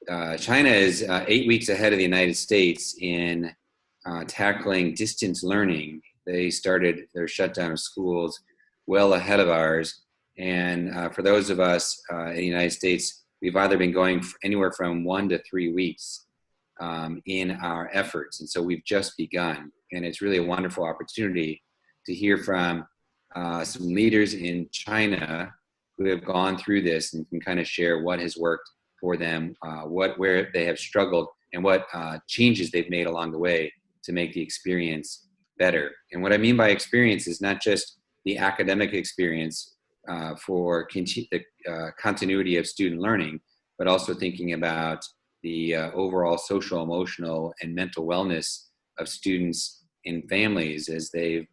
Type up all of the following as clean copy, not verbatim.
China is 8 weeks ahead of the United States in tackling distance learning. They started their shutdown of schools well ahead of ours. And for those of us in the United States, we've either been going anywhere from 1 to 3 weeks in our efforts. And so we've just begun. And it's really a wonderful opportunity to hear from some leaders in China who have gone through this and can kind of share what has worked for them, where they have struggled, and what changes they've made along the way to make the experience better. And what I mean by experience is not just the academic experience for the continuity of student learning, but also thinking about the overall social, emotional, and mental wellness of students and families as they've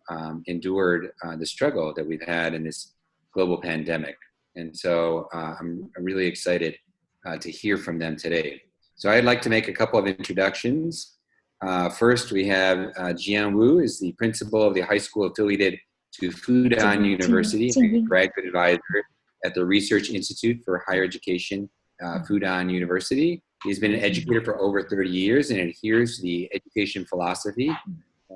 endured the struggle that we've had in this global pandemic. And so I'm really excited to hear from them today. So I'd like to make a couple of introductions. First, we have Jian Wu, is the principal of the high school affiliated to Fudan University, and graduate advisor at the Research Institute for Higher Education, Fudan University. He's been an educator for over 30 years and adheres to the education philosophy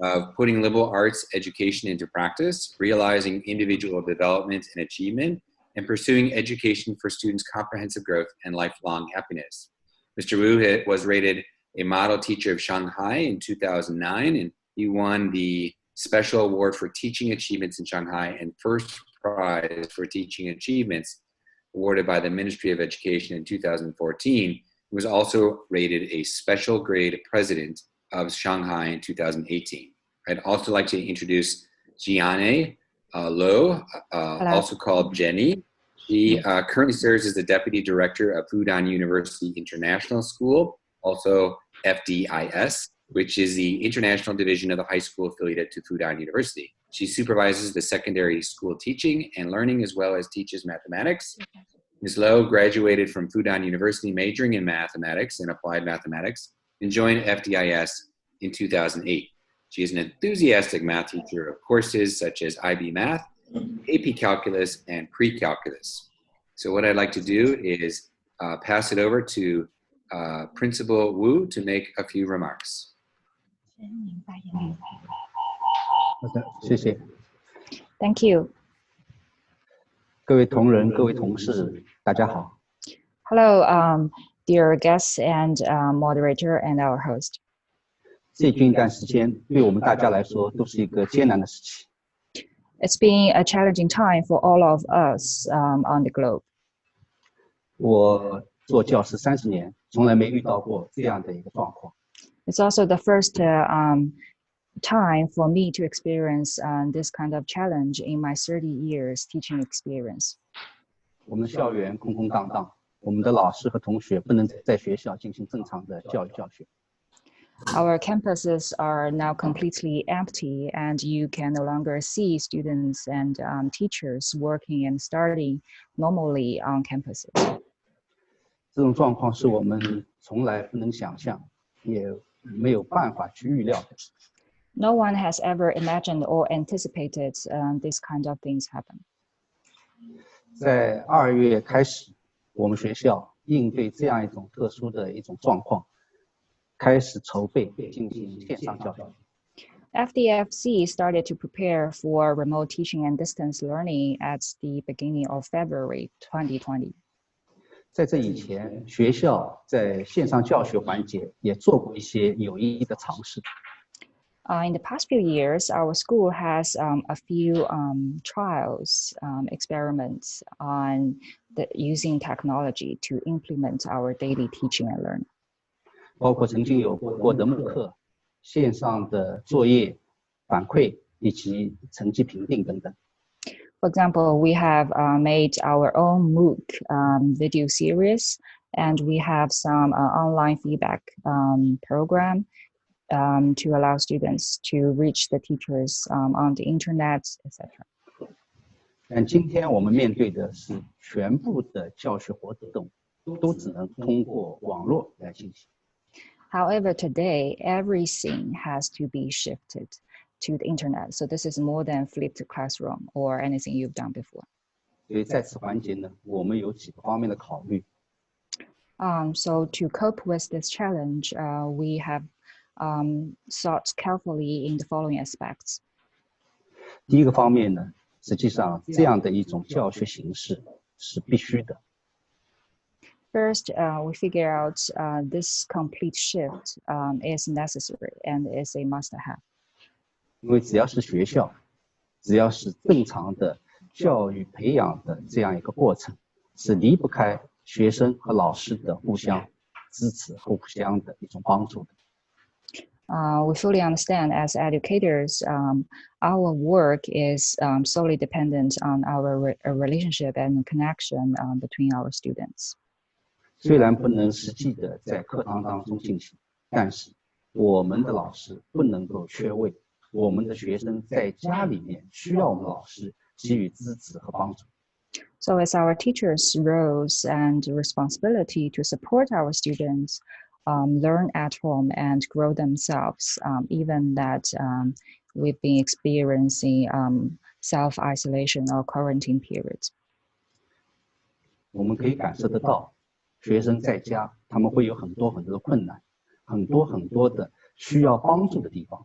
of putting liberal arts education into practice, realizing individual development and achievement, and pursuing education for students' comprehensive growth and lifelong happiness. Mr. Wu was rated a model teacher of Shanghai in 2009, and he won the Special Award for Teaching Achievements in Shanghai and first prize for teaching achievements awarded by the Ministry of Education in 2014. He was also rated a special grade president of Shanghai in 2018. I'd also like to introduce Jian Lo, also called Jenny. She currently serves as the Deputy Director of Fudan University International School, also FDIS, which is the international division of the high school affiliated to Fudan University. She supervises the secondary school teaching and learning as well as teaches mathematics. Ms. Lo graduated from Fudan University majoring in mathematics and applied mathematics and joined FDIS in 2008. She is an enthusiastic math teacher of courses such as IB Math, AP Calculus, and Pre-Calculus. So what I'd like to do is pass it over to Principal Wu to make a few remarks. 好的，谢谢。 Thank you. 各位同仁、各位同事，大家好。 Hello, dear guests and moderator and our host. 最近一段时间对我们大家来说都是一个艰难的时期。 It's been a challenging time for all of us on the globe. 我做教师30年，从来没遇到过这样的一个状况。 It's also the first time for me to experience this kind of challenge in my 30 years teaching experience. 我们的校园空空荡荡，我们的老师和同学不能在学校进行正常的教育教学。 Our campuses are now completely empty, and you can no longer see students and teachers working and studying normally on campuses. 这种状况是我们从来不能想象，也没有办法去预料的。 No one has ever imagined or anticipated this kind of things happen. 在2月开始，我们学校应对这样一种特殊的一种状况，开始筹备进行线上教学。 FDFZ started to prepare for remote teaching and distance learning at the beginning of February 2020. 在这以前，学校在线上教学环节也做过一些有意义的尝试。 In the past few years, our school has a few trials, experiments on using technology to implement our daily teaching and learning. 包括曾经有过的慕课、线上的作业反馈以及成绩评定等等。 For example, we have made our own MOOC video series, and we have some online feedback program to allow students to reach the teachers on the internet, etc. 但今天我们面对的是全部的教学活动都只能通过网络来进行。 However, today, everything has to be shifted to the internet. So this is more than flipped classroom or anything you've done before. 所以在此环节呢，我们有几个方面的考虑。So to cope with this challenge, we have thought carefully in the following aspects. 第一个方面呢，实际上这样的一种教学形式是必须的。First, we figure out this complete shift is necessary and is a must-have. 因为只要是学校，只要是正常的教育培养的这样一个过程，是离不开学生和老师的互相支持、互相的一种帮助的。We fully understand as educators, our work is solely dependent on our relationship and connection between our students. 虽然不能实际的在课堂当中进行，但是我们的老师不能够缺位，我们的学生在家里面需要我们老师给予支持和帮助。So it's our teachers' roles and responsibility to support our students learn at home and grow themselves, even that we've been experiencing self-isolation or quarantine periods. 我们可以感受得到，学生在家他们会有很多的困难，很多的需要帮助的地方。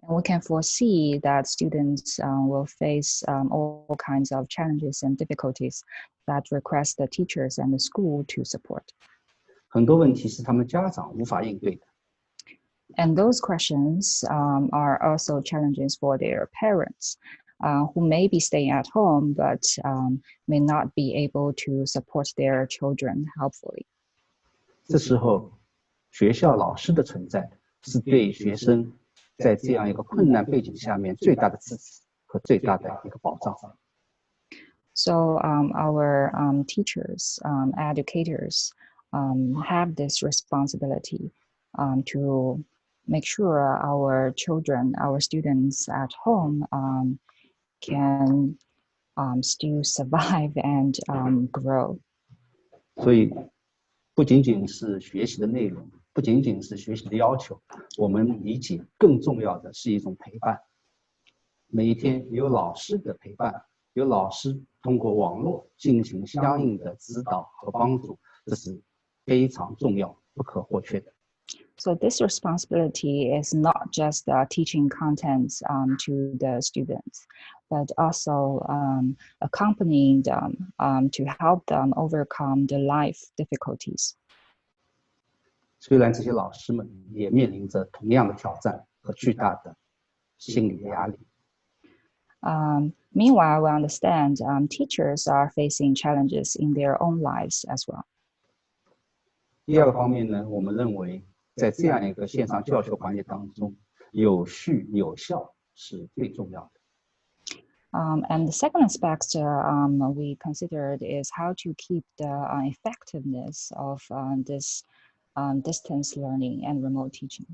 And we can foresee that students will face all kinds of challenges and difficulties that request the teachers and the school to support. 很多问题是他们家长无法应对的。And those questions are also challenges for their parents who may be staying at home but may not be able to support their children helpfully. 这时候，学校老师的存在是对学生在这样一个困难背景下面最大的支持和最大的一个保障。So our teachers, educators have this responsibility to make sure our children, our students at home can still survive and grow. 所以，不仅仅是学习的内容，不仅仅是学习的要求，我们理解更重要的是一种陪伴。每一天有老师的陪伴，有老师通过网络进行相应的指导和帮助，这是非常重要、不可或缺的。So this responsibility is not just teaching contents to the students, but also accompanying them to help them overcome the life difficulties. 虽然这些老师们也面临着同样的挑战和巨大的心理压力。Meanwhile, we understand teachers are facing challenges in their own lives as well. 第二个方面呢，我们认为在这样一个线上教学环境当中，有序有效是最重要的。And the second aspect we considered is how to keep the effectiveness of this distance learning and remote teaching.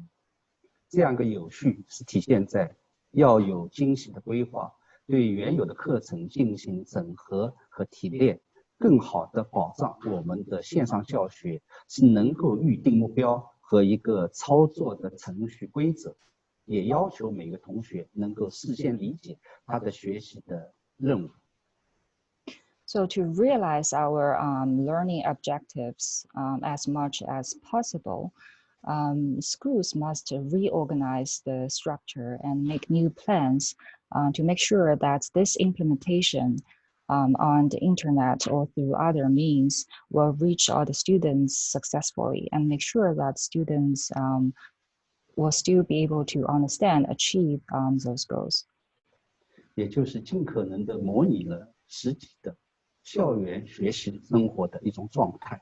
这样一个有序是体现在要有精细的规划，对原有的课程进行整合和提炼，更好的保障我们的线上教学是能够预定目标和一个操作的程序规则，也要求每个同学能够事先理解他的学习的任务。So to realize our learning objectives as much as possible, schools must reorganize the structure and make new plans to make sure that this implementation on the internet or through other means will reach all the students successfully and make sure that students will still be able to understand, achieve those goals. 也就是尽可能的模拟了实际的校园学习生活的一种状态。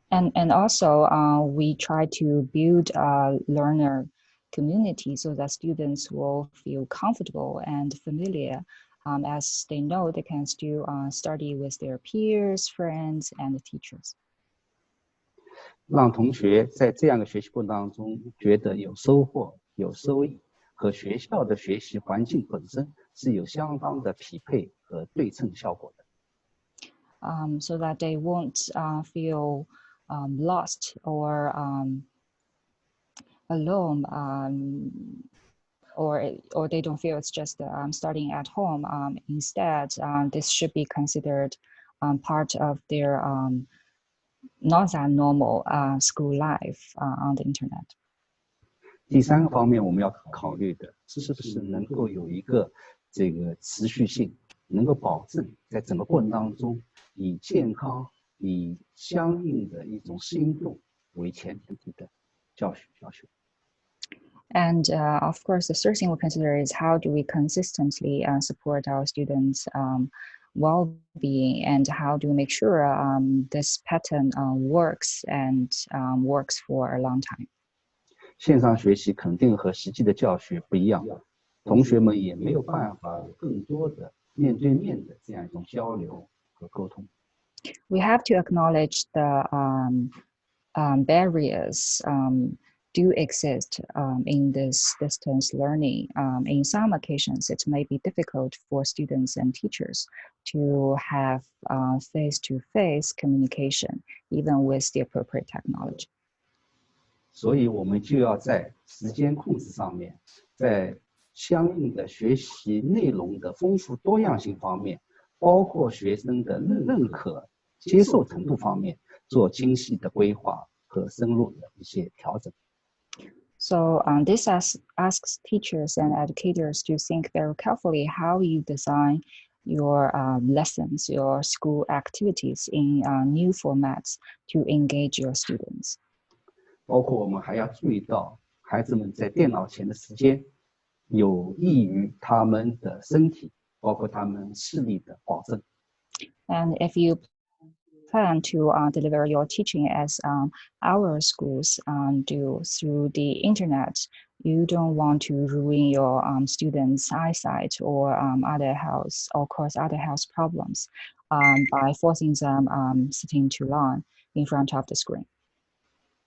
And also we try to build a learner community so that students will feel comfortable and familiar as they know they can still study with their peers, friends, and teachers. 让同学在这样的学习过程当中觉得有收获、有收益，和学校的学习环境本身是有相当的匹配和对称效果的。So that they won't feel lost or alone, or they don't feel it's just studying at home. Instead, this should be considered part of their not that normal school life on the internet. 第三个方面，我们要考虑的是不是能够有一个这个持续性，能够保证在整个过程当中以健康、以相应的一种适应度为前提的教学。And of course, the third thing we consider is how do we consistently support our students' well-being, and how do we make sure this pattern works and works for a long time. 线上学习肯定和实际的教学不一样，同学们也没有办法有更多的面对面的这样一种交流和沟通。We have to acknowledge the barriers do exist in this distance learning. In some occasions, it may be difficult for students and teachers to have face-to-face communication, even with the appropriate technology. 所以我们就要在时间控制上面，在相应的学习内容的丰富多样性方面，包括学生的认可、接受程度方面，做精细的规划和深入的一些调整。So this asks teachers and educators to think very carefully how you design your lessons, your school activities in new formats to engage your students. 包括我们还要注意到孩子们在电脑前的时间，有益于他们的身体，包括他们视力的保证。And if you plan to deliver your teaching as our schools do through the internet, you don't want to ruin your students' eyesight or cause other health problems by forcing them sitting too long in front of the screen.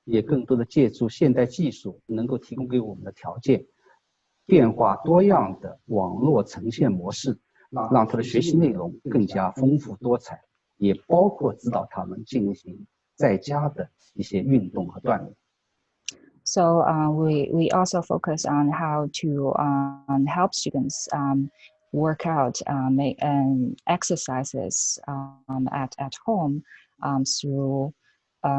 也更多的借助现代技术能够提供给我们的条件，变化多样的网络呈现模式，让他的学习内容更加丰富多彩，也包括指导他们进行在家的一些运动和锻炼。So we also focus on how to help students work out, make exercises at home through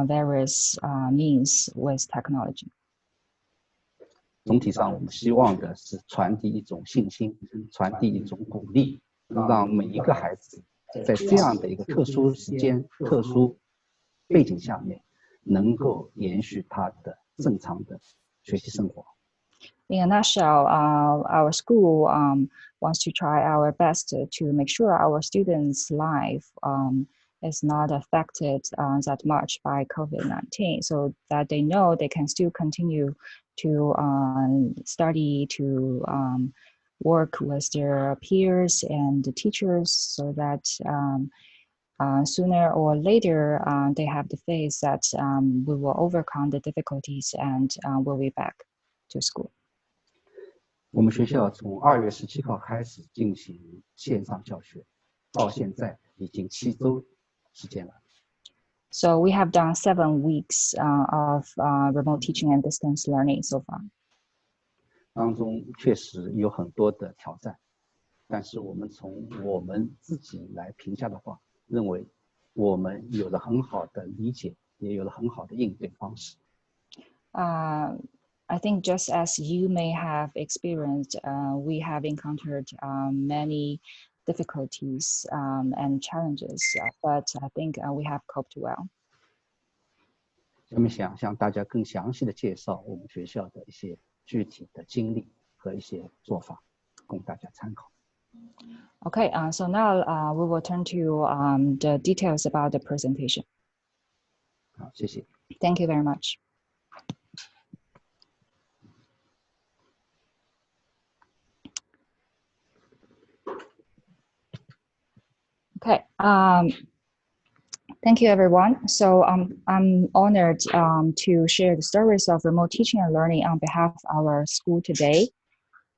various means with technology. 总体上，我们希望的是传递一种信心，传递一种鼓励，让每一个孩子在这样的一个特殊时间、特殊背景下面，能够延续他的正常的学习生活。In a nutshell, our school wants to try our best to make sure our students' life is not affected that much by COVID-19, so that they know they can still continue to study, to work with their peers and the teachers, so that sooner or later they have the faith that we will overcome the difficulties and we'll be back to school. 我们学校从2月17号开始进行线上教学，到现在已经7周时间了。So we have done 7 weeks of remote teaching and distance learning so far. 当中确实有很多的挑战，但是我们从我们自己来评价的话，认为我们有了很好的理解，也有了很好的应对方式。I think just as you may have experienced, we have encountered many difficulties and challenges, but I think we have coped well. 下面想向大家更详细的介绍我们学校的一些具体的经历和一些做法，供大家参考。Okay, so now we will turn to the details about the presentation. 好，谢谢。Thank you very much. Okay, thank you everyone. So I'm honored to share the stories of remote teaching and learning on behalf of our school today.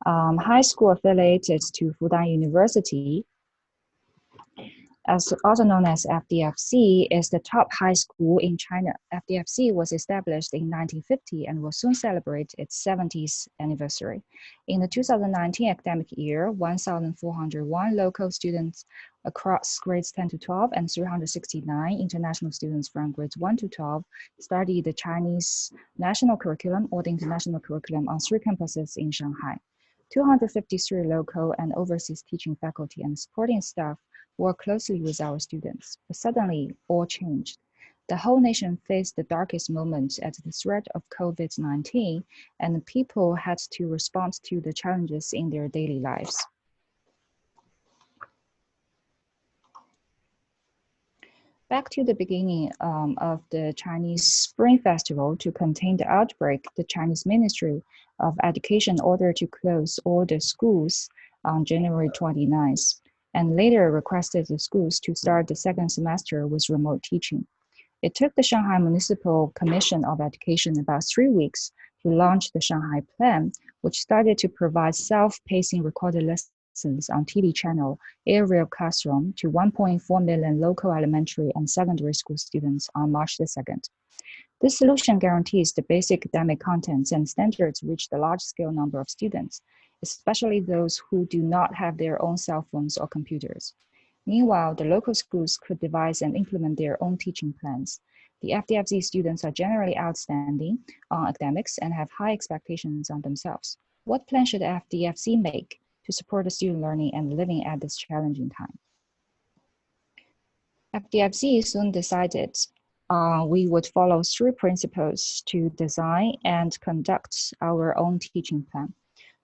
High school affiliated to Fudan University. also known as FDFZ, is the top high school in China. FDFZ was established in 1950 and will soon celebrate its 70th anniversary. In the 2019 academic year, 1,401 local students across grades 10 to 12 and 369 international students from grades 1 to 12 studied the Chinese national curriculum or the international curriculum on 3 campuses in Shanghai. 253 local and overseas teaching faculty and supporting staff work closely with our students, but suddenly all changed. The whole nation faced the darkest moment at the threat of COVID-19, and people had to respond to the challenges in their daily lives. Back to the beginning of the Chinese Spring Festival, to contain the outbreak, the Chinese Ministry of Education ordered to close all the schools on January 29th. And later requested the schools to start the second semester with remote teaching. It took the Shanghai Municipal Commission of Education about 3 weeks to launch the Shanghai Plan, which started to provide self-pacing recorded lessons on TV channel Aerial Classroom to 1.4 million local elementary and secondary school students on March the 2nd. This solution guarantees the basic academic contents and standards reach the large-scale number of students, especially those who do not have their own cell phones or computers. Meanwhile, the local schools could devise and implement their own teaching plans. The FDFZ students are generally outstanding on academics and have high expectations on themselves. What plan should FDFZ make to support the student learning and living at this challenging time? FDFZ soon decided we would follow 3 principles to design and conduct our own teaching plan.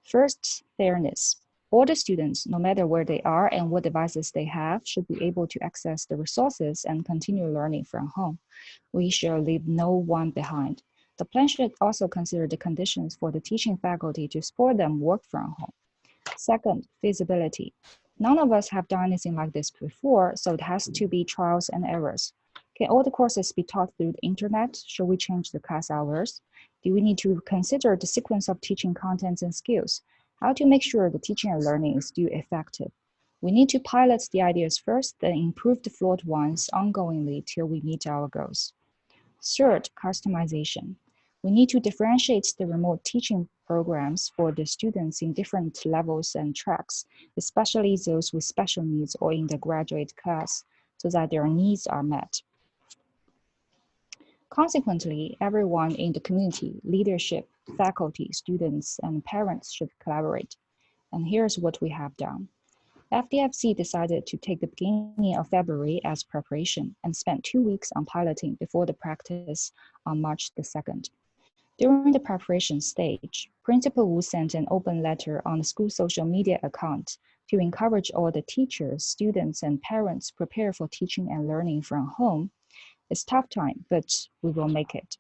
First, fairness. All the students, no matter where they are and what devices they have, should be able to access the resources and continue learning from home. We shall leave no one behind. The plan should also consider the conditions for the teaching faculty to support them work from home. Second, feasibility. None of us have done anything like this before, so it has to be trials and errors. Can all the courses be taught through the internet? Should we change the class hours? Do we need to consider the sequence of teaching contents and skills? How to make sure the teaching and learning is still effective? We need to pilot the ideas first, then improve the flawed ones ongoingly till we meet our goals. Third, customization. We need to differentiate the remote teaching programs for the students in different levels and tracks, especially those with special needs or in the graduate class, so that their needs are met. Consequently, everyone in the community, leadership, faculty, students, and parents should collaborate. And here's what we have done. FDFZ decided to take the beginning of February as preparation and spent 2 weeks on piloting before the practice on March the 2nd. During the preparation stage, Principal Wu sent an open letter on the school social media account to encourage all the teachers, students, and parents prepare for teaching and learning from home. It's a tough time, but we will make it.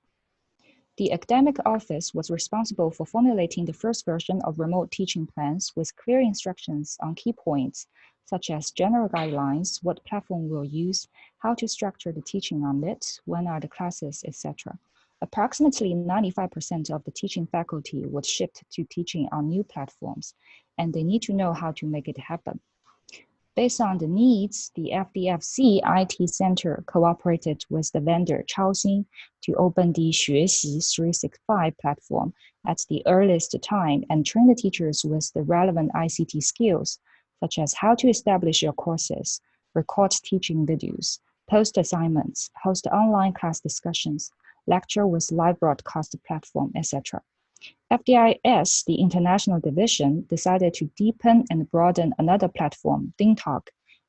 The academic office was responsible for formulating the first version of remote teaching plans with clear instructions on key points, such as general guidelines, what platform we'll use, how to structure the teaching on it, when are the classes, etc. Approximately 95% of the teaching faculty would shift to teaching on new platforms, and they need to know how to make it happen. Based on the needs, the FDFZ IT Center cooperated with the vendor Chaoxin to open the 学习 365 platform at the earliest time and train the teachers with the relevant ICT skills, such as how to establish your courses, record teaching videos, post assignments, host online class discussions, lecture with live broadcast platform, etc. FDIS, the international division, decided to deepen and broaden another platform, DingTalk,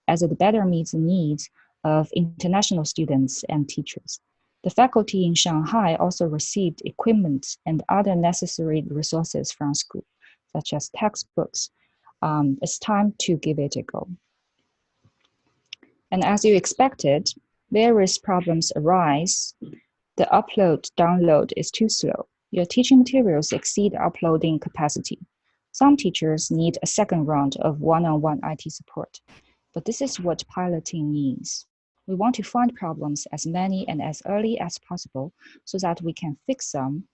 as it better meets the needs of international students and teachers. The faculty in Shanghai also received equipment and other necessary resources from school, such as textbooks. It's time to give it a go. And as you expected, various problems arise. The upload-download is too slow. Your teaching materials exceed uploading capacity. Some teachers need a second round of one-on-one IT support. But this is what piloting means. We want to find problems as many and as early as possible so that we can fix them,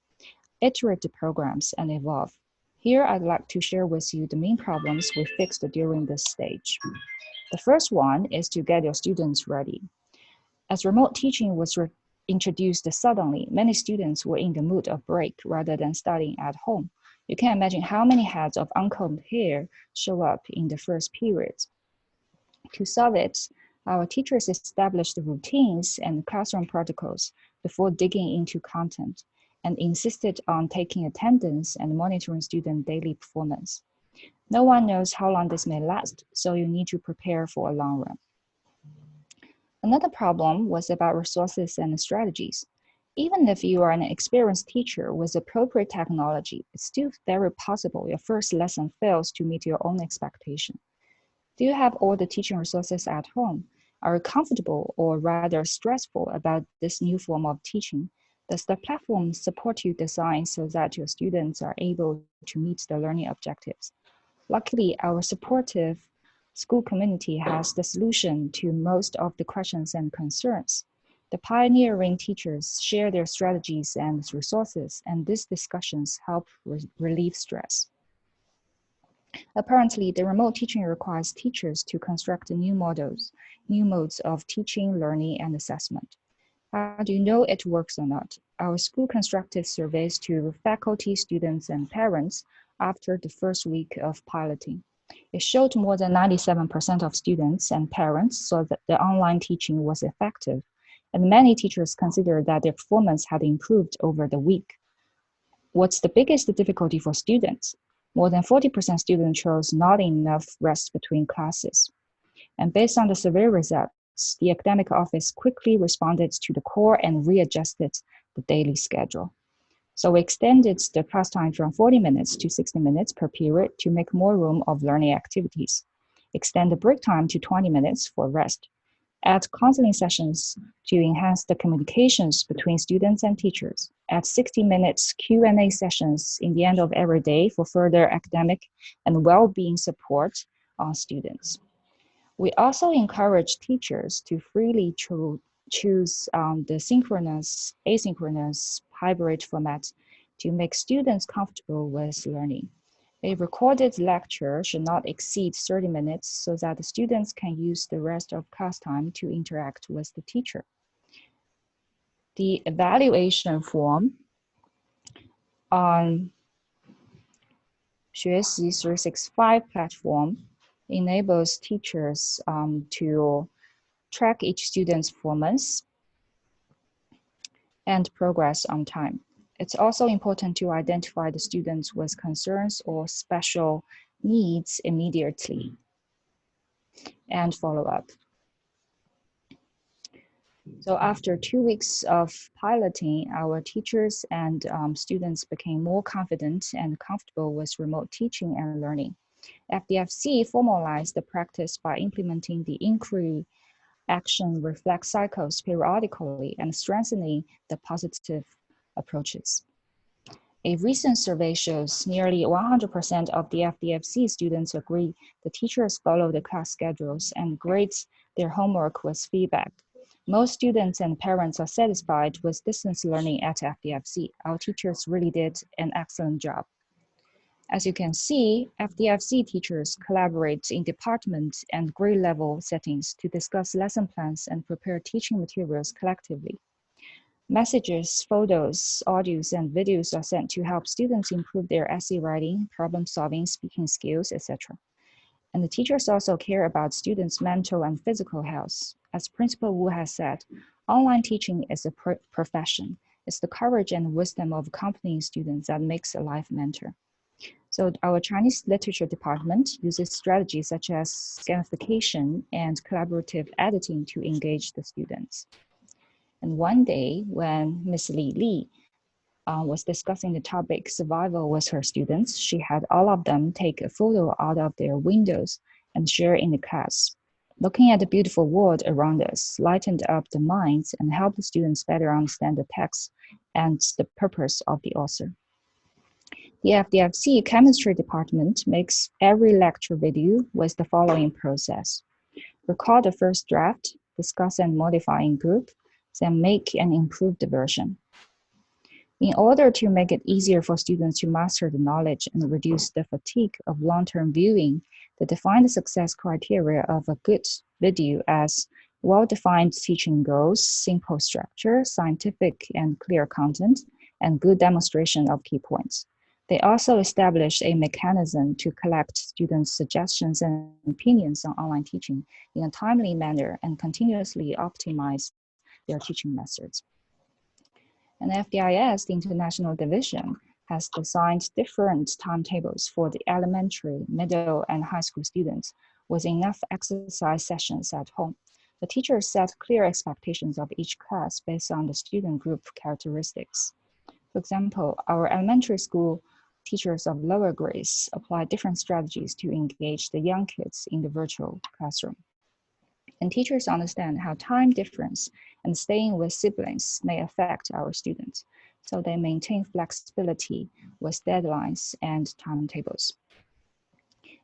iterate the programs, and evolve. Here, I'd like to share with you the main problems we fixed during this stage. The first one is to get your students ready. As remote teaching was introduced suddenly, many students were in the mood of break rather than studying at home. You can imagine how many heads of uncombed hair show up in the first periods. To solve it, our teachers established routines and classroom protocols before digging into content and insisted on taking attendance and monitoring student daily performance. No one knows how long this may last, so you need to prepare for a long run. Another problem was about resources and strategies. Even if you are an experienced teacher with appropriate technology, it's still very possible your first lesson fails to meet your own expectation. Do you have all the teaching resources at home? Are you comfortable or rather stressful about this new form of teaching? Does the platform support you design so that your students are able to meet the learning objectives? Luckily, our supportive school community has the solution to most of the questions and concerns. The pioneering teachers share their strategies and resources, and these discussions help relieve stress. Apparently, the remote teaching requires teachers to construct new modes of teaching, learning, and assessment. How do you know it works or not? Our school constructed surveys to faculty, students, and parents after the first week of piloting. It showed more than 97% of students and parents saw that the online teaching was effective, and many teachers considered that their performance had improved over the week. What's the biggest difficulty for students? More than 40% students chose not enough rest between classes. And based on the survey results, the academic office quickly responded to the call and readjusted the daily schedule. So we extended the class time from 40 minutes to 60 minutes per period to make more room of learning activities. Extend the break time to 20 minutes for rest. Add counseling sessions to enhance the communications between students and teachers. Add 60 minutes Q&A sessions in the end of every day for further academic and well-being support on students. We also encourage teachers to freely choose the synchronous, asynchronous, hybrid format to make students comfortable with learning. A recorded lecture should not exceed 30 minutes so that the students can use the rest of class time to interact with the teacher. The evaluation form on 学习365 platform enables teachers to track each student's performance and progress on time. It's also important to identify the students with concerns or special needs immediately and follow up. So after 2 weeks of piloting, our teachers and students became more confident and comfortable with remote teaching and learning. FDFZ formalized the practice by implementing the inquiry action reflex cycles periodically and strengthening the positive approaches. A recent survey shows nearly 100% of the FDFZ students agree the teachers follow the class schedules and grade their homework with feedback. Most students and parents are satisfied with distance learning at FDFZ. Our teachers really did an excellent job. As you can see, FDFZ teachers collaborate in department and grade level settings to discuss lesson plans and prepare teaching materials collectively. Messages, photos, audios, and videos are sent to help students improve their essay writing, problem solving, speaking skills, etc. And the teachers also care about students' mental and physical health. As Principal Wu has said, online teaching is a profession. It's the courage and wisdom of accompanying students that makes a life mentor. So our Chinese literature department uses strategies such as gamification and collaborative editing to engage the students. And one day when Ms. Li was discussing the topic survival with her students, she had all of them take a photo out of their windows and share in the class. Looking at the beautiful world around us lightened up the minds and helped the students better understand the text and the purpose of the author. The FDFZ chemistry department makes every lecture video with the following process. Record the first draft, discuss and modify in group, then make and improve the version. In order to make it easier for students to master the knowledge and reduce the fatigue of long-term viewing, They define the success criteria of a good video as well-defined teaching goals, simple structure, scientific and clear content, and good demonstration of key points. They also established a mechanism to collect students' suggestions and opinions on online teaching in a timely manner and continuously optimize their teaching methods. And FDIS, the International Division, has designed different timetables for the elementary, middle, and high school students with enough exercise sessions at home. The teachers set clear expectations of each class based on the student group characteristics. For example, our elementary school teachers of lower grades apply different strategies to engage the young kids in the virtual classroom. And teachers understand how time difference and staying with siblings may affect our students, so they maintain flexibility with deadlines and timetables.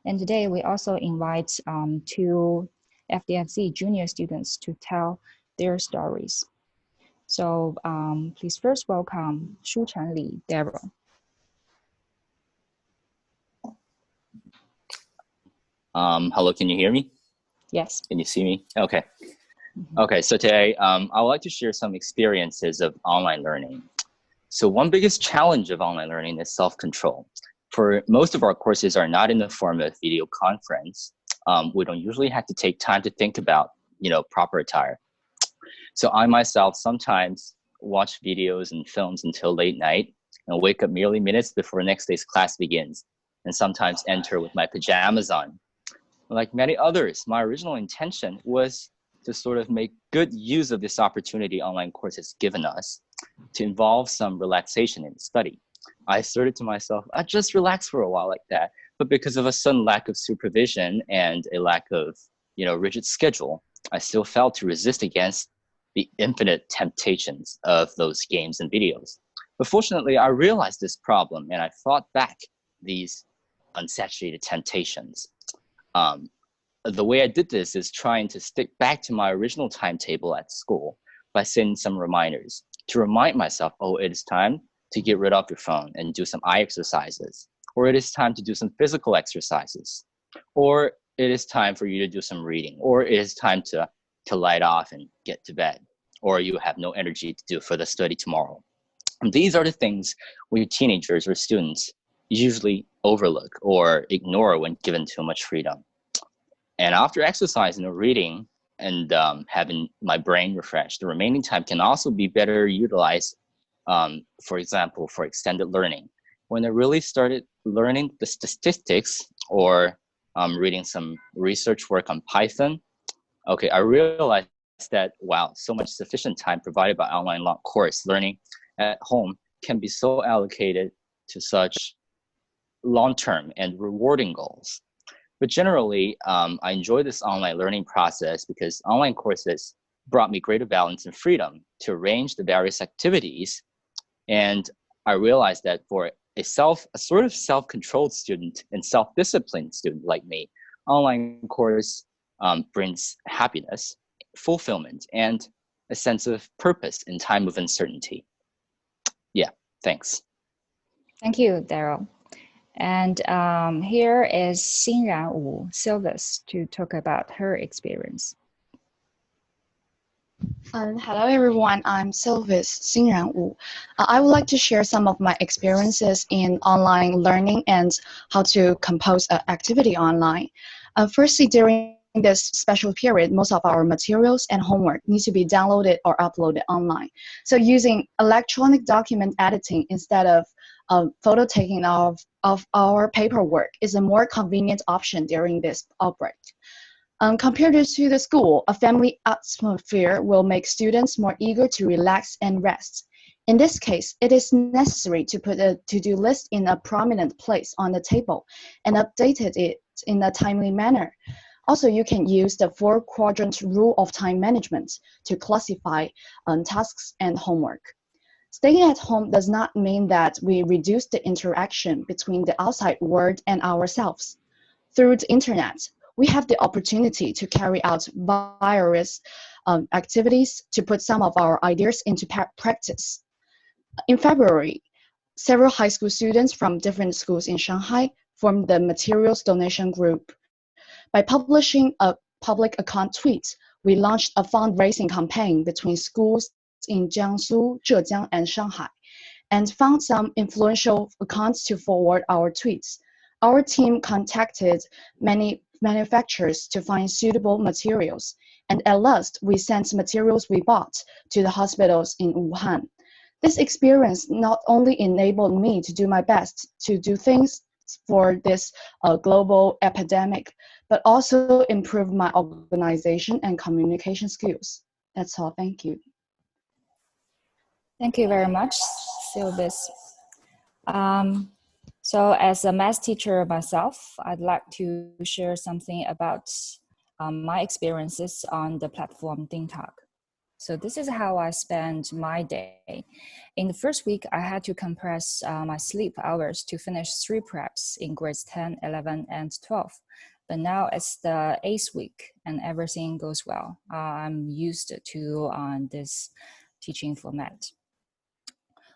And today we also invite two FDFZ junior students to tell their stories. So please first welcome Shuchen Li, Daryl. Hello, can you hear me? Yes. Can you see me? Okay. Okay, so today I would like to share some experiences of online learning. So one biggest challenge of online learning is self-control. For most of our courses are not in the form of video conference. We don't usually have to take time to think about, proper attire. So I myself sometimes watch videos and films until late night and wake up merely minutes before next day's class begins, and sometimes enter with my pajamas on. Like many others, my original intention was to sort of make good use of this opportunity online course has given us to involve some relaxation in study. I asserted to myself, I'll just relax for a while like that. But because of a sudden lack of supervision and a lack of, rigid schedule, I still felt to resist against the infinite temptations of those games and videos. But fortunately, I realized this problem and I fought back these unsaturated temptations. The way I did this is trying to stick back to my original timetable at school by setting some reminders to remind myself, oh, it is time to get rid of your phone and do some eye exercises, or it is time to do some physical exercises, or it is time for you to do some reading, or it is time to light off and get to bed, or you have no energy to do for the study tomorrow. And these are the things we teenagers or students usually overlook or ignore when given too much freedom. And after exercising or reading and having my brain refreshed, the remaining time can also be better utilized, for example, for extended learning. When I really started learning the statistics or reading some research work on Python, okay, I realized that, wow, so much sufficient time provided by online course learning at home can be so allocated to such long-term and rewarding goals. But generally, I enjoy this online learning process because online courses brought me greater balance and freedom to arrange the various activities. And I realized that for a sort of self-controlled student and self-disciplined student like me, online course brings happiness, fulfillment, and a sense of purpose in time of uncertainty. Yeah, thanks. Thank you, Daryl. And here is Xinran Wu, Sylvis, to talk about her experience. Hello, everyone. I'm Sylvis Xinran Wu. I would like to share some of my experiences in online learning and how to compose an activity online. Firstly, during this special period, most of our materials and homework need to be downloaded or uploaded online. So using electronic document editing instead of photo taking of our paperwork is a more convenient option during this outbreak. Compared to the school, a family atmosphere will make students more eager to relax and rest. In this case, it is necessary to put a to-do list in a prominent place on the table and update it in a timely manner. Also, you can use the 4-quadrant rule of time management to classify tasks and homework. Staying at home does not mean that we reduce the interaction between the outside world and ourselves. Through the internet, we have the opportunity to carry out various activities to put some of our ideas into practice. In February, several high school students from different schools in Shanghai formed the materials donation group By publishing a public account tweet, we launched a fundraising campaign between schools in Jiangsu, Zhejiang, and Shanghai, and found some influential accounts to forward our tweets. Our team contacted many manufacturers to find suitable materials, and at last we sent materials we bought to the hospitals in Wuhan. This experience not only enabled me to do my best to do things for this global epidemic, but also improved my organization and communication skills. That's all. Thank you. Thank you very much, Sylvis. So as a math teacher myself, I'd like to share something about my experiences on the platform ThinkTalk. So this is how I spend my day. In the first week, I had to compress my sleep hours to finish 3 preps in grades 10, 11, and 12. But now it's the 8th week and everything goes well. I'm used to this teaching format.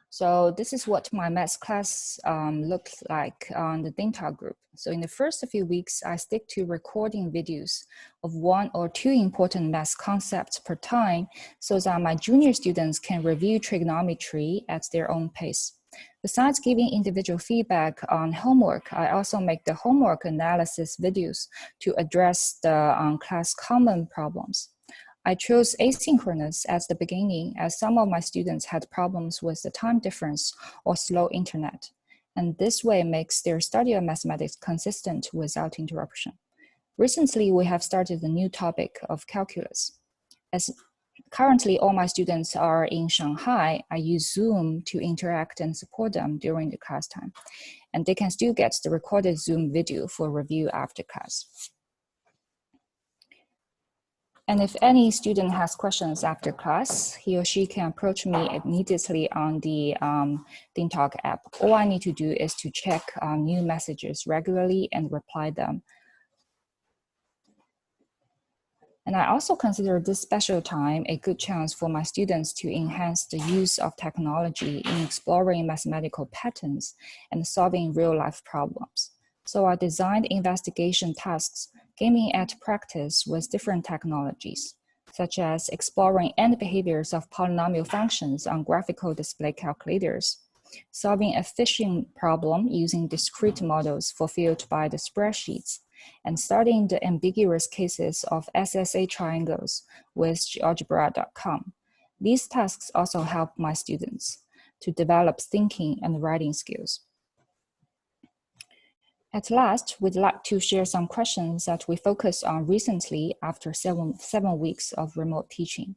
So this is what my math class looked like on the ThinkTalk group. So in the first few weeks, I stick to recording videos of 1 or 2 important math concepts per time so that my junior students can review trigonometry at their own pace. Besides giving individual feedback on homework, I also make the homework analysis videos to address the class common problems. I chose asynchronous at the beginning as some of my students had problems with the time difference or slow internet. And this way makes their study of mathematics consistent without interruption. Recently, we have started a new topic of calculus. As currently all my students are in Shanghai, I use Zoom to interact and support them during the class time. And they can still get the recorded Zoom video for review after class. And if any student has questions after class, he or she can approach me immediately on the ThinkTalk app. All I need to do is to check new messages regularly and reply them. And I also consider this special time a good chance for my students to enhance the use of technology in exploring mathematical patterns and solving real-life problems. So I designed investigation tasks aiming at practice with different technologies, such as exploring end behaviors of polynomial functions on graphical display calculators, solving a fishing problem using discrete models fulfilled by the spreadsheets, and studying the ambiguous cases of SSA triangles with GeoGebra.com. These tasks also help my students to develop thinking and writing skills. At last, we'd like to share some questions that we focused on recently after seven weeks of remote teaching.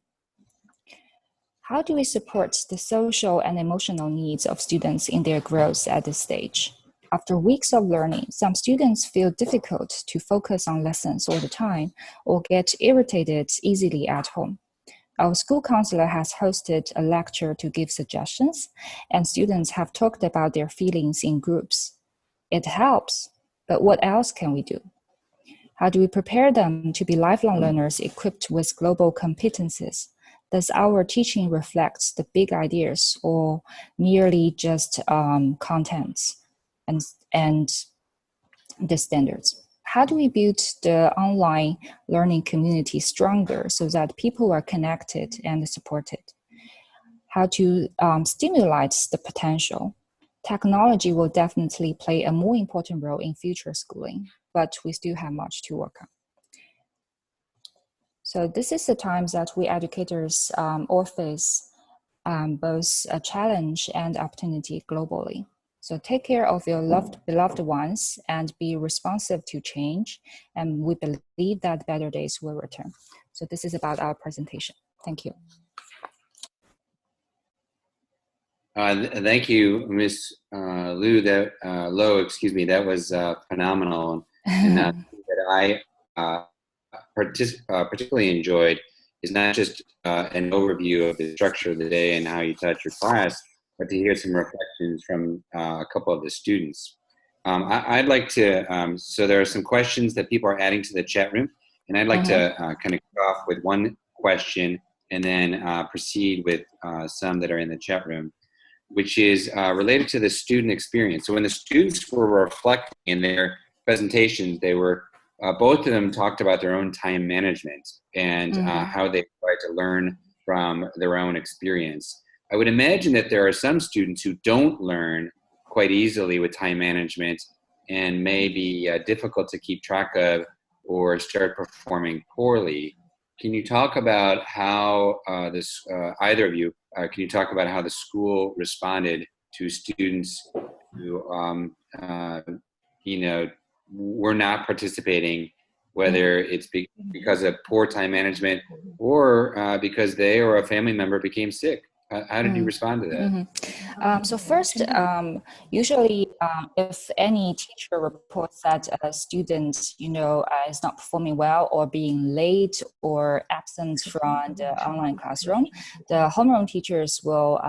How do we support the social and emotional needs of students in their growth at this stage? After weeks of learning, some students feel difficult to focus on lessons all the time or get irritated easily at home. Our school counselor has hosted a lecture to give suggestions, and students have talked about their feelings in groups. It helps, but what else can we do? How do we prepare them to be lifelong learners equipped with global competencies? Does our teaching reflect the big ideas or merely just contents and the standards? How do we build the online learning community stronger so that people are connected and supported? How to stimulate the potential? Technology will definitely play a more important role in future schooling, but we still have much to work on. So this is the time that we educators all face both a challenge and opportunity globally. So take care of your beloved ones and be responsive to change. And we believe that better days will return. So this is about our presentation. Thank you. Thank you, Ms. Lowe. That was phenomenal. And that I particularly enjoyed is not just an overview of the structure of the day and how you taught your class, but to hear some reflections from a couple of the students. I'd like to, so there are some questions that people are adding to the chat room, and I'd like to kind of kick off with one question and then proceed with some that are in the chat room, which is related to the student experience. So when the students were reflecting in their presentations, they were both of them talked about their own time management and how they try to learn from their own experience. I would imagine that there are some students who don't learn quite easily with time management and may be difficult to keep track of or start performing poorly. Can you talk about how either of you, can you talk about how the school responded to students who, were not participating, whether it's because of poor time management or because they or a family member became sick? How did you respond to that? So first, usually if any teacher reports that a student, is not performing well or being late or absent from the online classroom, the homeroom teachers will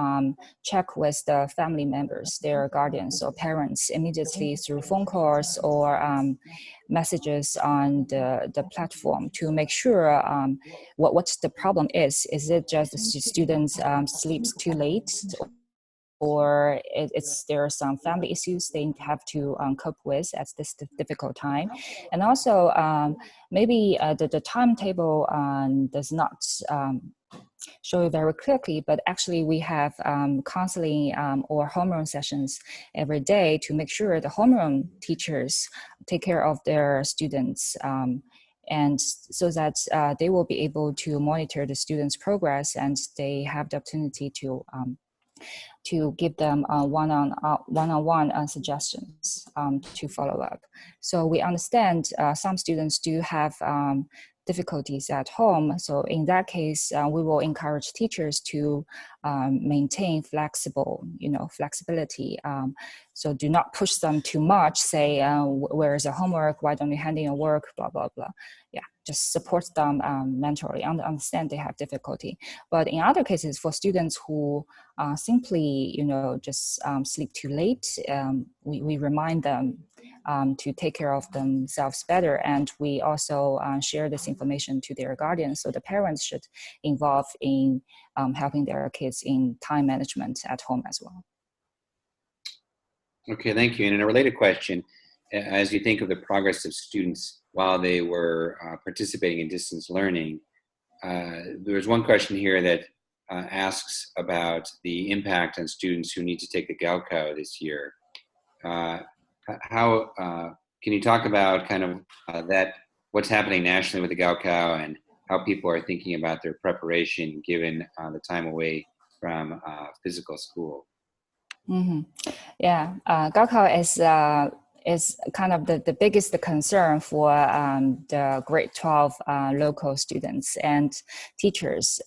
check with the family members, their guardians or parents immediately through phone calls or messages on the platform to make sure what the problem is. Is it just the students sleeps too late, or there are some family issues they have to cope with at this difficult time? And also maybe the timetable does not show it very clearly, but actually we have counseling or homeroom sessions every day to make sure the homeroom teachers take care of their students, and so that they will be able to monitor the students' progress, and they have the opportunity to give them one-on-one suggestions to follow up. So we understand some students do have difficulties at home. So in that case, we will encourage teachers to maintain flexibility. So do not push them too much, say, where is the homework? Why don't you hand in your work? Blah, blah, blah. Yeah, just support them mentally, understand they have difficulty. But in other cases, for students who simply, just sleep too late, we remind them to take care of themselves better. And we also share this information to their guardians. So the parents should involve in helping their kids in time management at home as well. Okay, thank you. And in a related question, as you think of the progress of students while they were participating in distance learning, there's one question here that asks about the impact on students who need to take the Gaokao this year. How can you talk about kind of what's happening nationally with the Gaokao and how people are thinking about their preparation given the time away from physical school? Yeah, Gaokao is kind of the biggest concern for the grade 12 local students and teachers.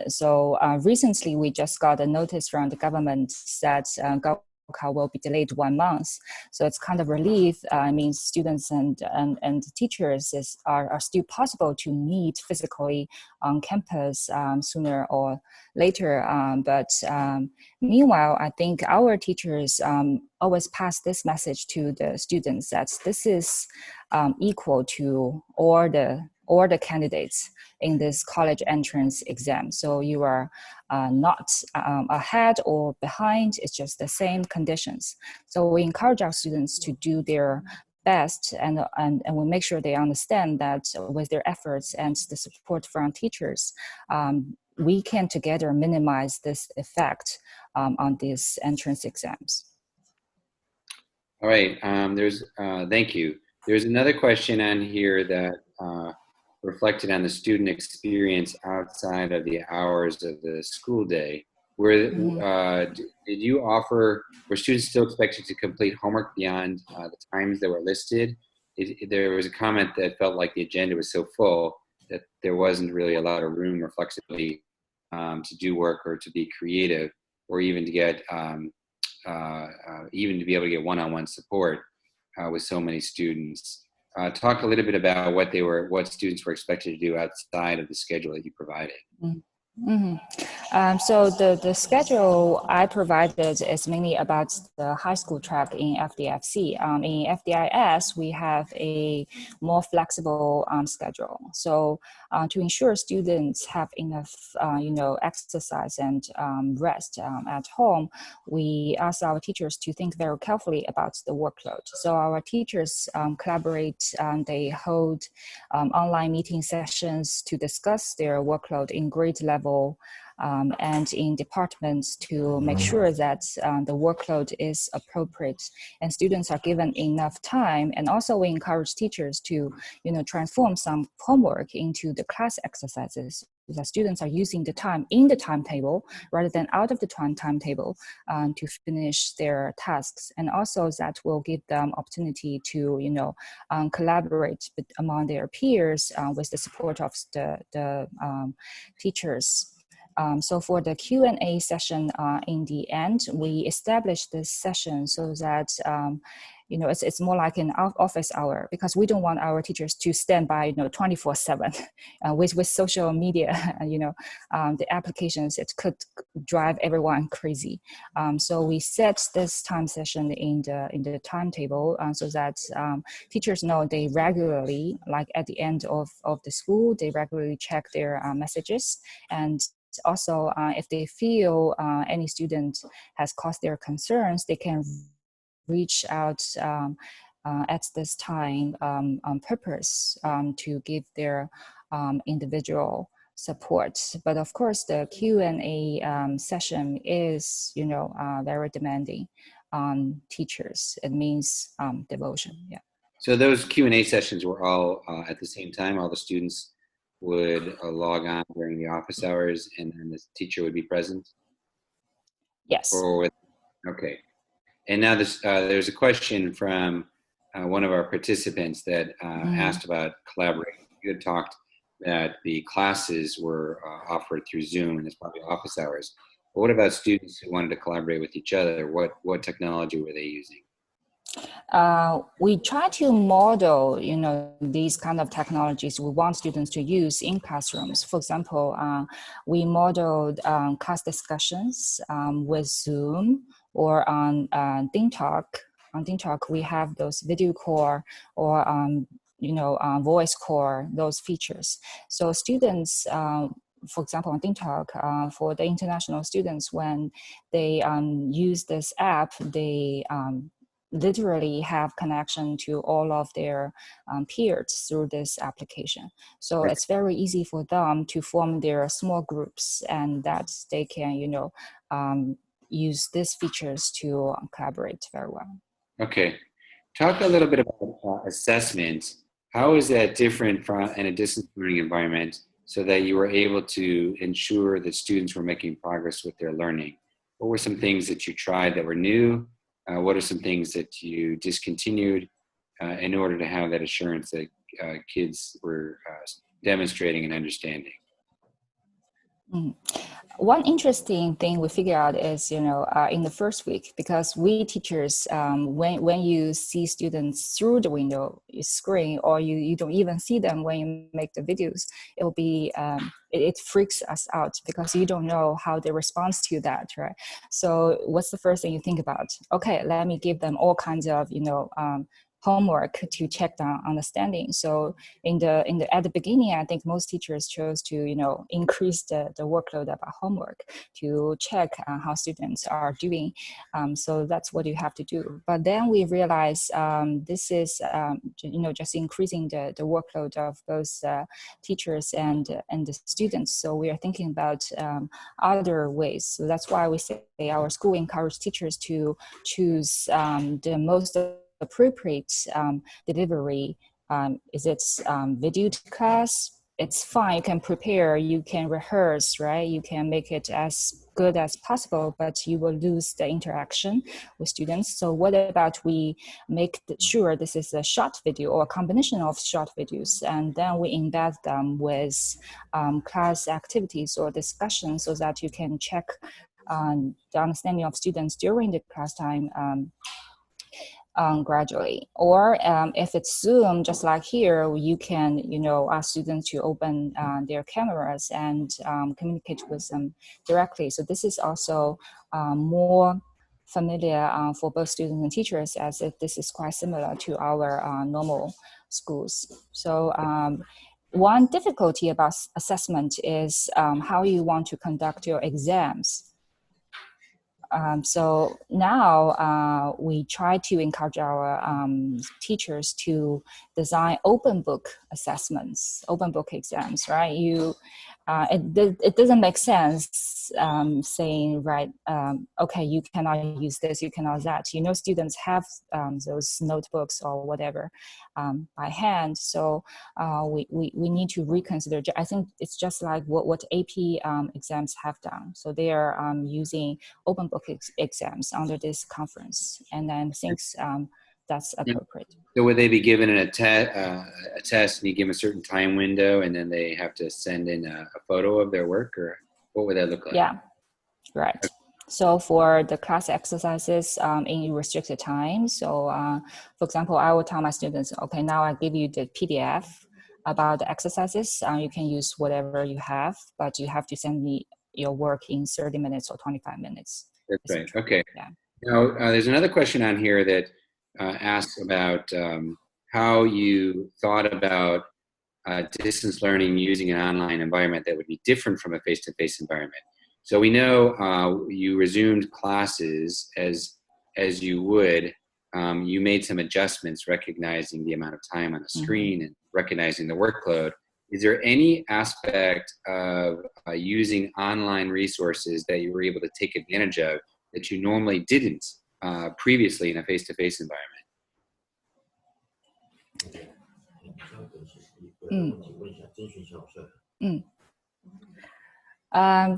So recently we just got a notice from the government that Gaokao will be delayed 1 month. So it's kind of relief. I mean, students and teachers are still possible to meet physically on campus sooner or later. But meanwhile, I think our teachers always pass this message to the students that this is equal to all the candidates in this college entrance exam. So you are not ahead or behind, it's just the same conditions. So we encourage our students to do their best and we make sure they understand that with their efforts and the support from teachers, we can together minimize this effect on these entrance exams. All right, thank you. There's another question on here that reflected on the student experience outside of the hours of the school day. Were students still expected to complete homework beyond the times that were listed? There was a comment that felt like the agenda was so full that there wasn't really a lot of room or flexibility to do work or to be creative, or even to get even to be able to get one-on-one support with so many students. Talk a little bit about what students were expected to do outside of the schedule that you provided. So the schedule I provided is mainly about the high school track in FDFZ. In FDIS, we have a more flexible schedule. So to ensure students have enough, exercise and rest at home, we ask our teachers to think very carefully about the workload. So our teachers collaborate, they hold online meeting sessions to discuss their workload in grade level and in departments to make sure that the workload is appropriate and students are given enough time. And also we encourage teachers to, transform some homework into the class exercises. The students are using the time in the timetable rather than out of the timetable to finish their tasks. And also that will give them opportunity to, collaborate among their peers with the support of the teachers. So for the Q&A session in the end, we established this session so that, it's more like an office hour, because we don't want our teachers to stand by, 24/7 with social media, the applications, it could drive everyone crazy. So we set this time session in the timetable so that teachers know they regularly, like at the end of the school, they regularly check their messages. And also, if they feel any student has caused their concerns, they can reach out at this time on purpose to give their individual support. But of course, the Q&A session is, very demanding on teachers. It means devotion. Yeah. So those Q&A sessions were all at the same time. All the students would log on during the office hours, and then the teacher would be present? Yes. Okay. And now there's a question from one of our participants that asked about collaborating. You had talked that the classes were offered through Zoom, and it's probably office hours. But what about students who wanted to collaborate with each other? What technology were they using? We try to model, these kind of technologies we want students to use in classrooms. For example, we modeled class discussions with Zoom or on DingTalk. On DingTalk, we have those video call or voice call, those features. So students, for example, on DingTalk, for the international students, when they use this app, they literally have connection to all of their peers through this application. So it's very easy for them to form their small groups, and that they can, use these features to collaborate very well. Okay. Talk a little bit about assessment. How is that different from in a distance learning environment so that you were able to ensure that students were making progress with their learning? What were some things that you tried that were new? What are some things that you discontinued in order to have that assurance that kids were demonstrating and understanding? One interesting thing we figure out is, in the first week, because we teachers, when you see students through the window screen, or you don't even see them when you make the videos, it will be, it freaks us out because you don't know how they respond to that, right? So what's the first thing you think about? Okay, let me give them all kinds of, homework to check their understanding. So at the beginning, I think most teachers chose to increase the workload about homework to check how students are doing. So that's what you have to do. But then we realize this is just increasing the workload of both teachers and the students. So we are thinking about other ways. So that's why we say our school encourages teachers to choose the most appropriate delivery. Is it video class? It's fine, you can prepare, you can rehearse, right? You can make it as good as possible, but you will lose the interaction with students. So what about we make sure this is a short video or a combination of short videos, and then we embed them with class activities or discussions so that you can check the understanding of students during the class time gradually. Or if it's Zoom, just like here, you can, ask students to open their cameras and communicate with them directly. So this is also more familiar for both students and teachers, as if this is quite similar to our normal schools. So one difficulty about assessment is how you want to conduct your exams. So now we try to encourage our teachers to design open book assessments, open book exams, right? It doesn't make sense saying, right, okay, you cannot use this, you cannot that. You know, students have those notebooks or whatever by hand. So we need to reconsider. I think it's just like what AP exams have done. So they are using open book exams under this conference, and then thinks that's appropriate. So would they be given a test, and you give them a certain time window, and then they have to send in a photo of their work, or what would that look like? Yeah, right. So for the class exercises in restricted time, so for example, I will tell my students, okay, now I give you the PDF about the exercises. You can use whatever you have, but you have to send me your work in 30 minutes or 25 minutes. That's right. Okay. Yeah. Now, there's another question on here that asks about how you thought about distance learning using an online environment that would be different from a face-to-face environment. So we know you resumed classes as you would. You made some adjustments, recognizing the amount of time on the screen and recognizing the workload. Is there any aspect of using online resources that you were able to take advantage of that you normally didn't previously in a face-to-face environment?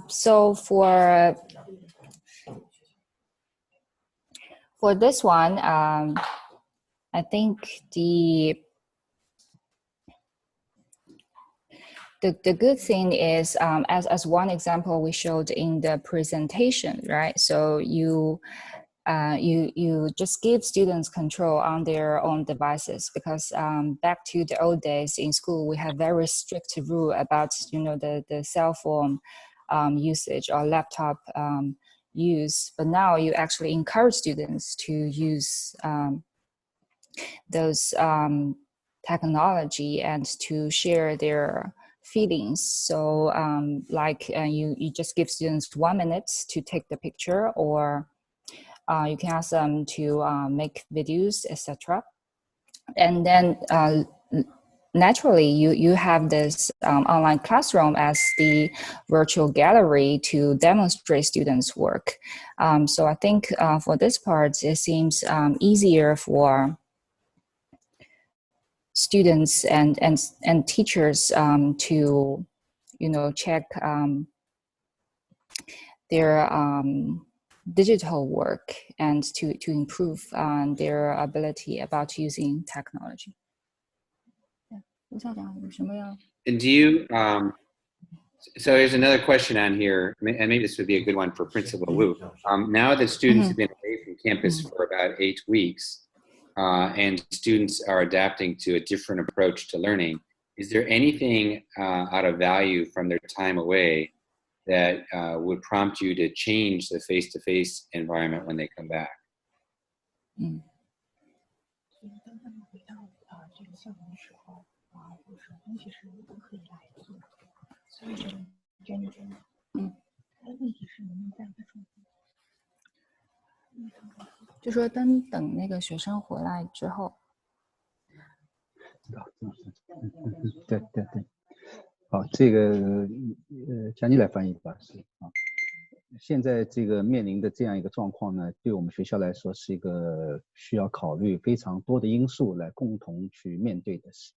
So for this one, I think the good thing is, as one example we showed in the presentation, right? So you just give students control on their own devices, because back to the old days in school, we have very strict rule about, you know, the cell phone usage or laptop use. But now you actually encourage students to use those technology and to share their feelings. So you just give students 1 minute to take the picture, or you can ask them to make videos, etc. And then naturally, you have this online classroom as the virtual gallery to demonstrate students' work. So I think for this part, it seems easier for students and teachers to, you know, check their digital work and to improve their ability about using technology. And do you, so there's another question on here, and maybe this would be a good one for Principal Wu. Now that students have been away from campus for about 8 weeks, and students are adapting to a different approach to learning, is there anything out of value from their time away that would prompt you to change the face-to-face environment when they come back?就说等那个学生回来之后，对，好，这个佳妮来翻译吧，是啊。现在这个面临的这样一个状况呢，对我们学校来说是一个需要考虑非常多的因素来共同去面对的事。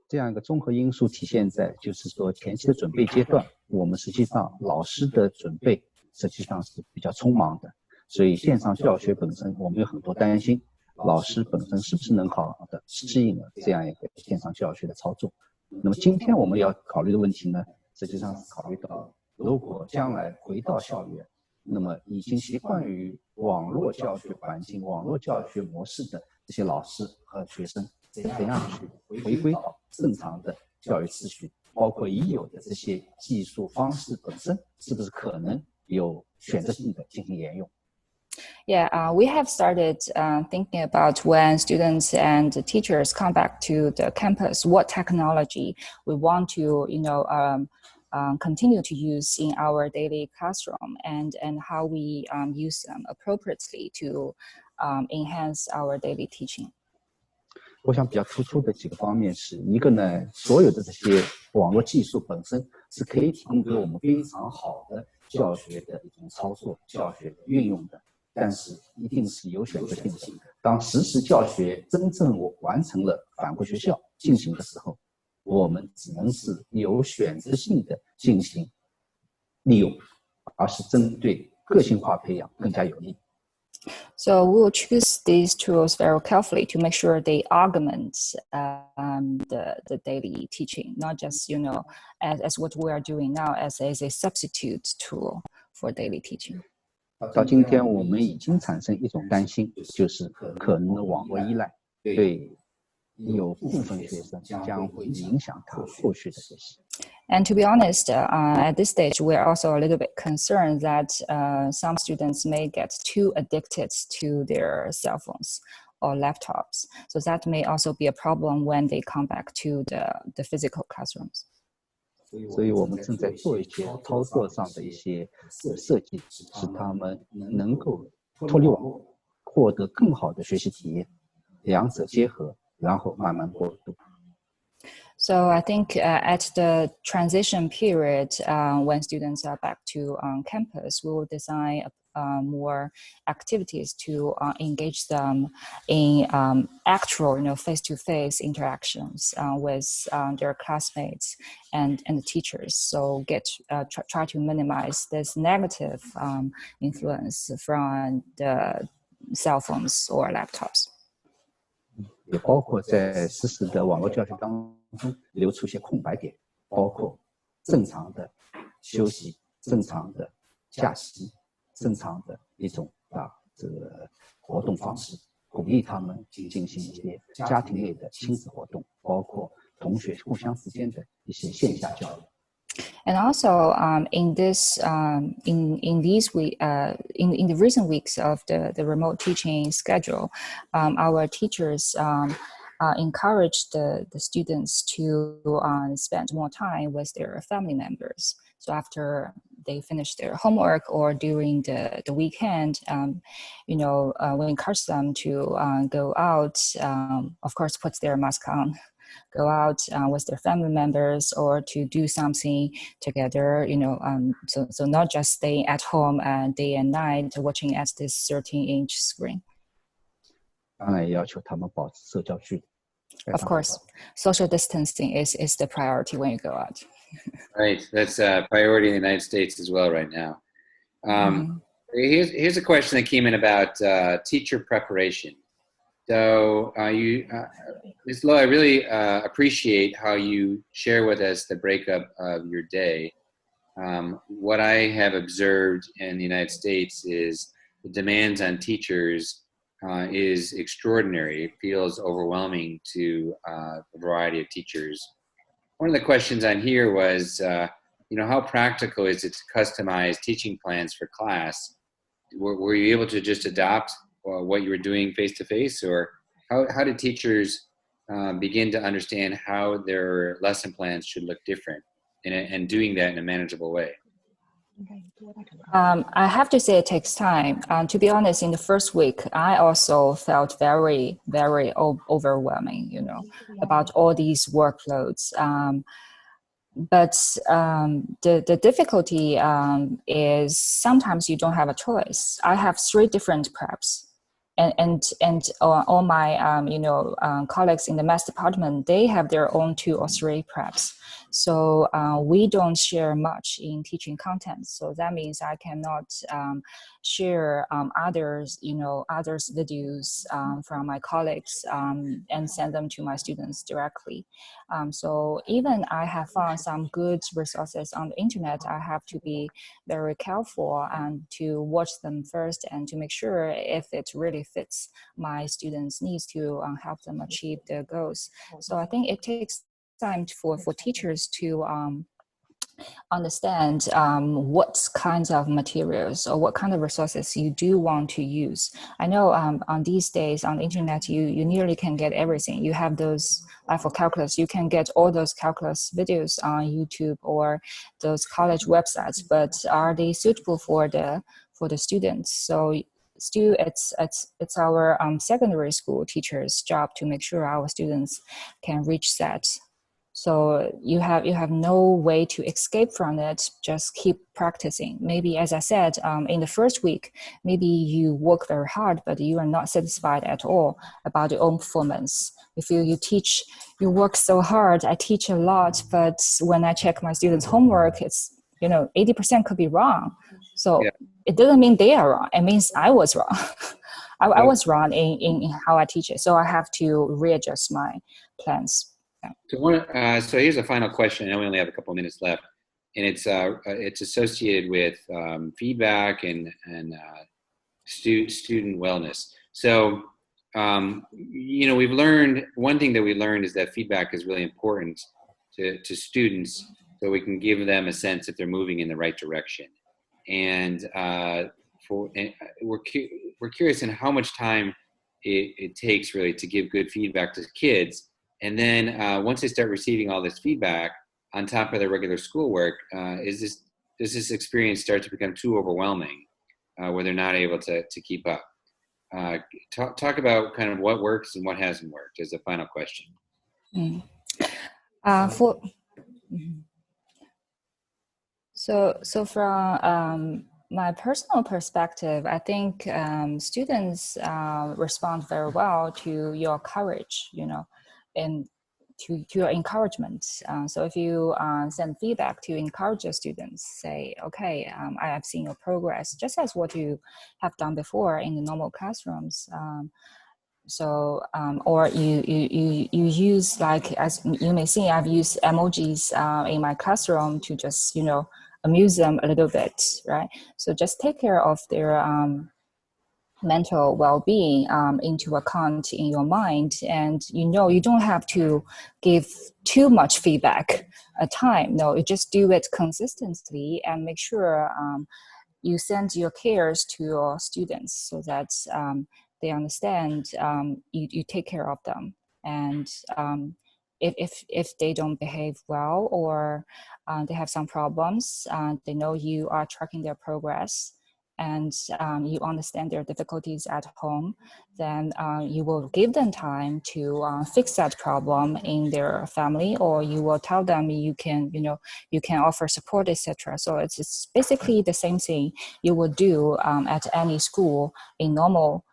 这样一个综合因素体现在就是说前期的准备阶段，我们实际上老师的准备实际上是比较匆忙的，所以线上教学本身我们有很多担心，老师本身是不是能好好的适应了这样一个线上教学的操作。那么今天我们要考虑的问题呢，实际上是考虑到如果将来回到校园，那么已经习惯于网络教学环境、网络教学模式的这些老师和学生，怎样去回归到正常的教育秩序，包括已有的这些技术方式本身是不是可能有选择性的进行沿用 Yeah, we have started thinking about when students and teachers come back to the campus, what technology we want to, continue to use in our daily classroom, and how we use them appropriately to enhance our daily teaching. 我想比较突出的几个方面是一个呢，所有的这些网络技术本身是可以提供给我们非常好的教学的一种操作、教学的运用的，但是一定是有选择性的。当实时教学真正完成了返回学校进行的时候，我们只能是有选择性的进行利用，而是针对个性化培养更加有利。So we will choose these tools very carefully to make sure they augment the daily teaching, not just, as what we are doing now as a substitute tool for daily teaching. 到今天，我们已经产生一种担心，就是可能的网络依赖对有部分学生将会影响他后续的学习。And to be honest, at this stage, we're also a little bit concerned that some students may get too addicted to their cell phones or laptops. So that may also be a problem when they come back to the physical classrooms. 所以我们正在做一些操作上的一些设计，使他们能够脱离网络，获得更好的学习体验，两者结合，然后慢慢过渡。So I think at the transition period, when students are back to campus, we will design more activities to engage them in actual, face-to-face interactions with their classmates and the teachers. So try to minimize this negative influence from the cell phones or laptops. 也包括在实时的网络教学当中留出一些空白点，包括正常的休息、正常的假期、正常的一种这个活动方式，鼓励他们进行一些家庭类的亲子活动，包括同学互相之间的一些线下交流。And also, in the recent weeks of the remote teaching schedule, our teachers encourage the students to spend more time with their family members. So after they finish their homework or during the weekend, we encourage them to go out. Of course, put their mask on. Go out with their family members or to do something together, so not just staying at home day and night watching at this 13-inch screen. 当然也要求他们保持社交距离。Of course, social distancing is the priority when you go out. Right, that's a priority in the United States as well right now. Here's a question that came in about teacher preparation. So Ms. Lowe, I really appreciate how you share with us the breakup of your day. What I have observed in the United States is the demands on teachers is extraordinary. It feels overwhelming to a variety of teachers. One of the questions on here was, how practical is it to customize teaching plans for class? Were you able to just adopt what you were doing face-to-face, or how did teachers begin to understand how their lesson plans should look different and doing that in a manageable way? I have to say it takes time. To be honest, in the first week, I also felt very, very overwhelming, about all these workloads. But the difficulty is sometimes you don't have a choice. I have 3 different preps. And all my colleagues in the math department, they have their own 2 or 3 preps. So we don't share much in teaching content. So that means I cannot share others videos from my colleagues and send them to my students directly. So even I have found some good resources on the internet, I have to be very careful and to watch them first and to make sure if it really fits my students' needs to help them achieve their goals. So I think it takes time for teachers to understand what kinds of materials or what kind of resources you do want to use. I know on these days on the internet, you nearly can get everything. You have those, for calculus, you can get all those calculus videos on YouTube or those college websites, but are they suitable for the students? So still, it's our secondary school teachers' job to make sure our students can reach that. So you have no way to escape from it. Just keep practicing. Maybe, as I said, in the first week, maybe you work very hard, but you are not satisfied at all about your own performance. If you work so hard, I teach a lot, but when I check my students' homework, it's 80% could be wrong. So it doesn't mean they are wrong. It means I was wrong. I was wrong in how I teach it. So I have to readjust my plans. So here's a final question. I know we only have a couple of minutes left, and it's associated with feedback and student wellness. So we've learned one thing that we learned is that feedback is really important to students, so we can give them a sense if they're moving in the right direction. And we're curious in how much time it takes really to give good feedback to kids. And then once they start receiving all this feedback on top of their regular schoolwork, does this experience start to become too overwhelming where they're not able to keep up? Talk about kind of what works and what hasn't worked as a final question. So from my personal perspective, I think students respond very well to your courage, and to your encouragement. So if you send feedback to encourage your students, say, okay, I have seen your progress, just as what you have done before in the normal classrooms. Or you use, like, as you may see, I've used emojis in my classroom to just, amuse them a little bit, right? So just take care of their mental well-being into account in your mind, and you don't have to give too much feedback at a time. No, you just do it consistently and make sure you send your cares to your students so that they understand you take care of them. And if they don't behave well or they have some problems, they know you are tracking their progress, and you understand their difficulties at home, then you will give them time to fix that problem in their family, or you will tell them you can offer support, etc. So it's basically the same thing you would do at any school in normal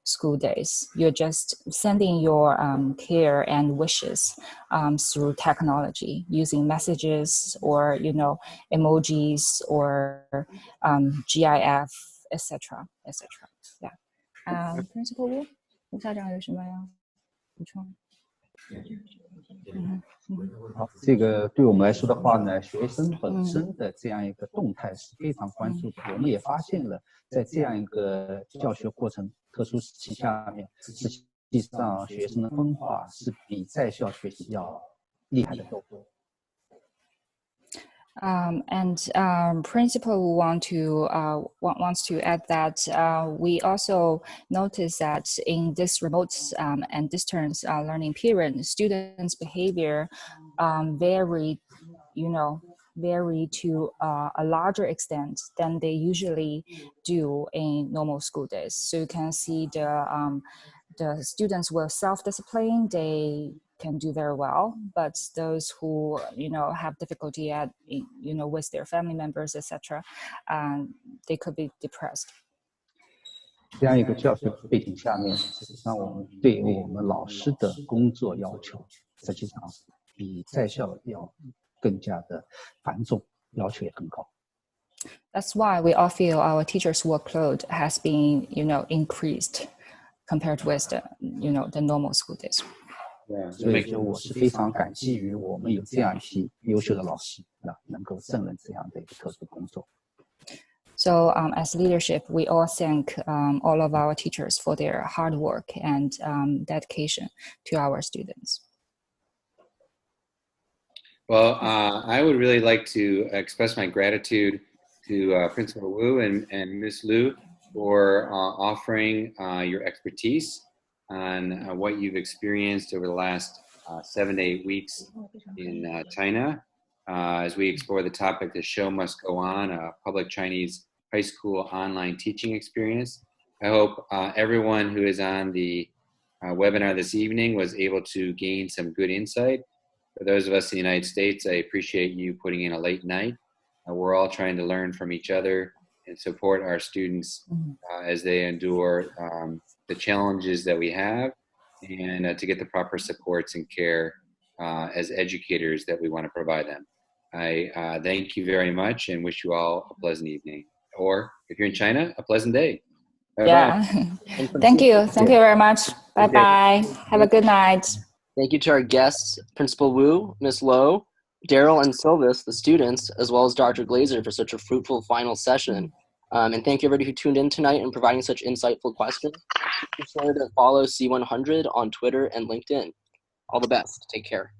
school days. You're just sending your care and wishes through technology, using messages or emojis or GIF, etc. Yeah. Principal Wu，吴校长有什么要补充？好，这个对我们来说的话呢，学生本身的这样一个动态是非常关注的。我们也发现了，在这样一个教学过程特殊时期下面，实际上学生的分化是比在校学习要厉害的多。Principal wants to add that we also notice that in this remote and distance learning period, students' behavior vary to a larger extent than they usually do in normal school days. So you can see the students will self-discipline, they can do very well, but those who have difficulty with their family members, etc., they could be depressed. 这样一个教学背景下面，实际上我们对我们老师的工作要求，实际上比在校要更加的繁重，要求也更高。That's why we all feel our teachers' workload has been, increased compared with the normal school days. 所以说，我是非常感激于我们有这样一批优秀的老师，能够胜任这样的一个特殊工作。So as leadership, we all thank all of our teachers for their hard work and dedication to our students. Well, I would really like to express my gratitude to Principal Wu and Ms. Liu for offering your expertise on what you've experienced over the last 7 to 8 weeks in China. As we explore the topic, the show must go on, a public Chinese high school online teaching experience. I hope everyone who is on the webinar this evening was able to gain some good insight. For those of us in the United States, I appreciate you putting in a late night. We're all trying to learn from each other and support our students as they endure the challenges that we have, and to get the proper supports and care as educators that we want to provide them. I thank you very much and wish you all a pleasant evening. Or if you're in China, a pleasant day. Bye-bye. Yeah. Thank you. Thank you very much. Bye-bye. Have a good night. Thank you to our guests, Principal Wu, Ms. Lowe, Daryl and Silvis, the students, as well as Dr. Glazer for such a fruitful final session. And thank you everybody who tuned in tonight and providing such insightful questions. Be sure to follow C100 on Twitter and LinkedIn. All the best. Take care.